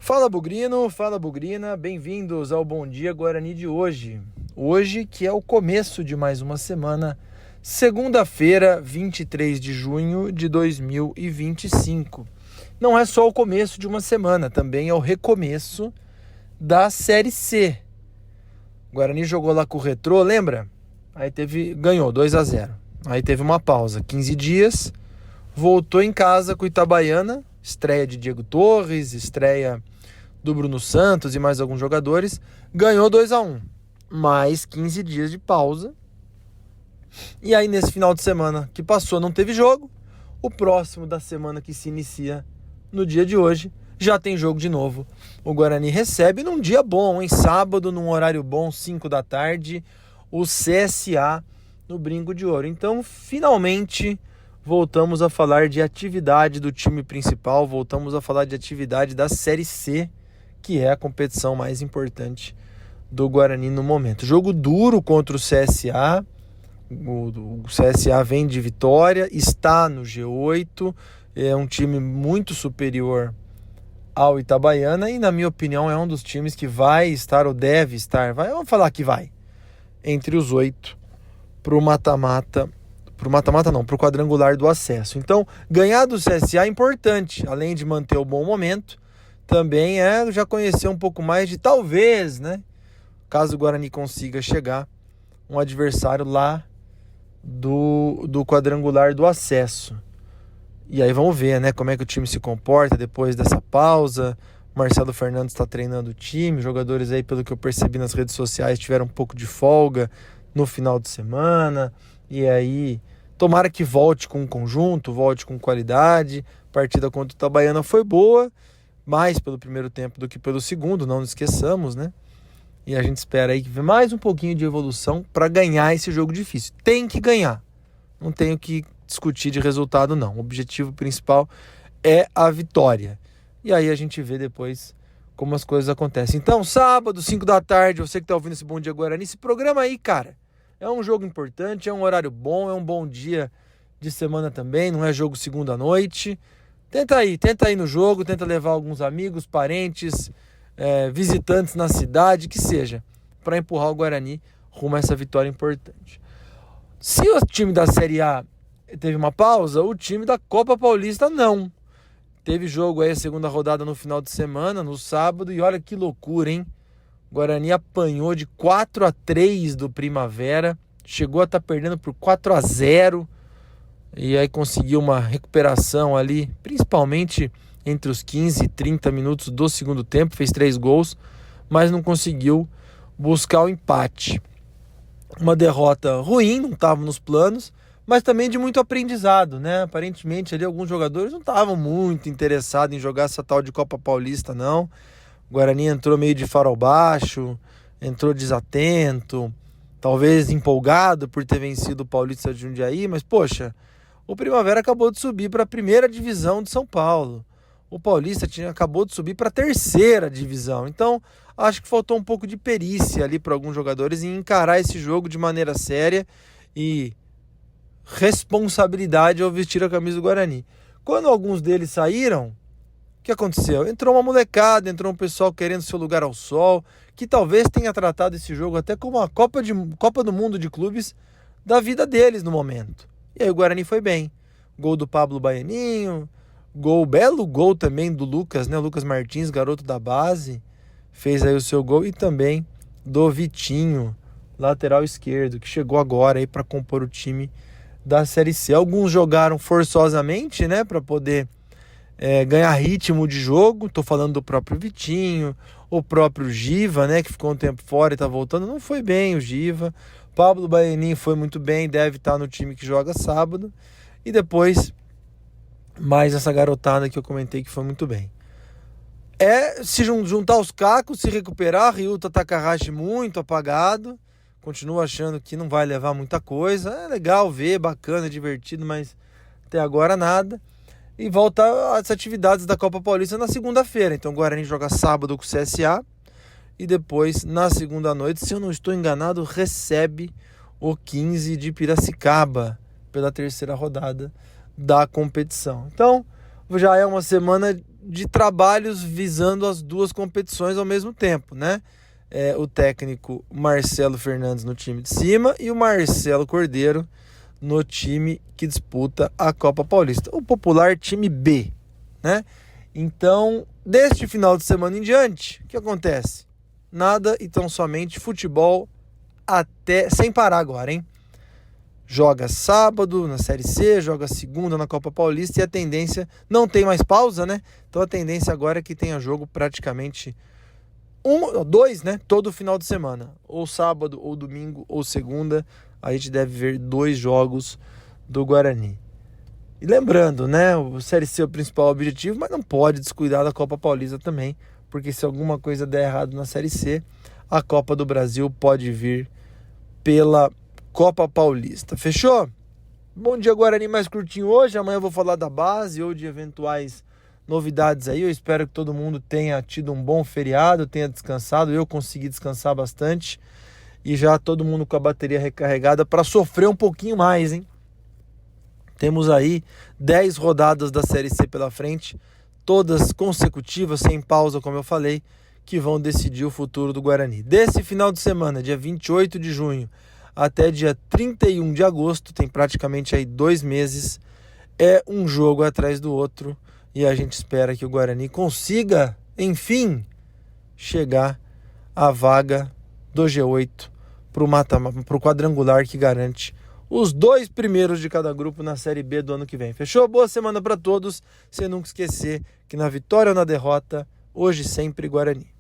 Fala Bugrino, fala Bugrina, bem-vindos ao Bom Dia Guarani de hoje. Hoje que é o começo de mais uma semana, segunda-feira, 23 de junho de 2025. Não é só o começo de uma semana, também é o recomeço da Série C. O Guarani jogou lá com o Retrô, lembra? Aí ganhou 2-0. Aí teve uma pausa, 15 dias, voltou em casa com o Itabaiana, estreia de Diego Torres, estreia do Bruno Santos e mais alguns jogadores, ganhou 2-1, mais 15 dias de pausa. E aí nesse final de semana que passou não teve jogo, o próximo da semana que se inicia no dia de hoje já tem jogo de novo. O Guarani recebe num dia bom, em sábado, num horário bom, 5 da tarde, o CSA no Brinco de Ouro. Então finalmente voltamos a falar de atividade do time principal, voltamos a falar de atividade da Série C, que é a competição mais importante do Guarani no momento. Jogo duro contra o CSA, o CSA vem de vitória, está no G8, é um time muito superior ao Itabaiana e, na minha opinião, é um dos times que vai estar ou deve estar, vamos falar que vai, entre os 8 para o mata-mata. Para o quadrangular do acesso. Então, ganhar do CSA é importante, além de manter o bom momento, também é já conhecer um pouco mais de, talvez, né, caso o Guarani consiga chegar, um adversário lá do quadrangular do acesso. E aí vamos ver, né, como é que o time se comporta depois dessa pausa. O Marcelo Fernandes está treinando o time, os jogadores aí, pelo que eu percebi nas redes sociais, tiveram um pouco de folga no final de semana. E aí, tomara que volte com conjunto, volte com qualidade. A partida contra o Itabaiana foi boa, mais pelo primeiro tempo do que pelo segundo, não nos esqueçamos, né? E a gente espera aí que vê mais um pouquinho de evolução para ganhar esse jogo difícil. Tem que ganhar, não tenho que discutir de resultado não. O objetivo principal é a vitória. E aí a gente vê depois como as coisas acontecem. Então, sábado, 5 da tarde, você que está ouvindo esse Bom Dia Guarani, esse programa aí, cara, é um jogo importante, é um horário bom, é um bom dia de semana também, não é jogo segunda noite. Tenta ir no jogo, tenta levar alguns amigos, parentes, visitantes na cidade, que seja, para empurrar o Guarani rumo a essa vitória importante. Se o time da Série A teve uma pausa, o time da Copa Paulista não. Teve jogo aí, a segunda rodada no final de semana, no sábado, e olha que loucura, hein? O Guarani apanhou de 4-3 do Primavera, chegou a estar perdendo por 4-0 e aí conseguiu uma recuperação ali, principalmente entre os 15 e 30 minutos do segundo tempo, fez 3 gols, mas não conseguiu buscar o empate. Uma derrota ruim, não estava nos planos, mas também de muito aprendizado, né? Aparentemente ali alguns jogadores não estavam muito interessados em jogar essa tal de Copa Paulista, não. O Guarani entrou meio de farol baixo, entrou desatento, talvez empolgado por ter vencido o Paulista de Jundiaí, mas poxa, o Primavera acabou de subir para a primeira divisão de São Paulo. O Paulista acabou de subir para a terceira divisão. Então, acho que faltou um pouco de perícia ali para alguns jogadores em encarar esse jogo de maneira séria e responsabilidade ao vestir a camisa do Guarani. Quando alguns deles saíram, o que aconteceu? Entrou uma molecada, entrou um pessoal querendo seu lugar ao sol, que talvez tenha tratado esse jogo até como a Copa do Mundo de clubes da vida deles no momento. E aí o Guarani foi bem. Gol do Pablo Baianinho, belo gol também do Lucas, né? O Lucas Martins, garoto da base, fez aí o seu gol, e também do Vitinho, lateral esquerdo, que chegou agora aí para compor o time da Série C. Alguns jogaram forçosamente, né, para poder ganhar ritmo de jogo. Estou falando do próprio Vitinho, o próprio Giva, né, que ficou um tempo fora e está voltando. Não foi bem o Giva. Pablo Baianinho foi muito bem, deve estar no time que joga sábado. E depois, mais essa garotada que eu comentei que foi muito bem. Se juntar os cacos, se recuperar. Ryuta Takahashi muito apagado. Continuo achando que não vai levar muita coisa. É legal ver, bacana, divertido, mas até agora nada. E volta às atividades da Copa Paulista na segunda-feira. Então o Guarani joga sábado com o CSA. E depois, na segunda noite, se eu não estou enganado, recebe o 15 de Piracicaba pela terceira rodada da competição. Então, já é uma semana de trabalhos visando as duas competições ao mesmo tempo, né? O técnico Marcelo Fernandes no time de cima e o Marcelo Cordeiro no time que disputa a Copa Paulista, o popular time B, né? Então, deste final de semana em diante, o que acontece? Nada e tão somente futebol até sem parar agora, hein? Joga sábado na Série C, joga segunda na Copa Paulista e a tendência, não tem mais pausa, né? Então a tendência agora é que tenha jogo praticamente dois, né? Todo final de semana, ou sábado, ou domingo, ou segunda, a gente deve ver 2 jogos do Guarani. E lembrando, né? O Série C é o principal objetivo, mas não pode descuidar da Copa Paulista também, porque se alguma coisa der errado na Série C, a Copa do Brasil pode vir pela Copa Paulista. Fechou? Bom dia, Guarani, mais curtinho hoje. Amanhã eu vou falar da base ou de eventuais novidades aí. Eu espero que todo mundo tenha tido um bom feriado, tenha descansado. Eu consegui descansar bastante e já todo mundo com a bateria recarregada para sofrer um pouquinho mais, hein? Temos aí 10 rodadas da Série C pela frente, todas consecutivas, sem pausa, como eu falei, que vão decidir o futuro do Guarani. Desse final de semana, dia 28 de junho até dia 31 de agosto, tem praticamente aí 2 meses, é um jogo atrás do outro e a gente espera que o Guarani consiga, enfim, chegar à vaga do G8 para o quadrangular que garante os 2 primeiros de cada grupo na Série B do ano que vem. Fechou? Boa semana para todos, sem nunca esquecer que na vitória ou na derrota, hoje sempre Guarani.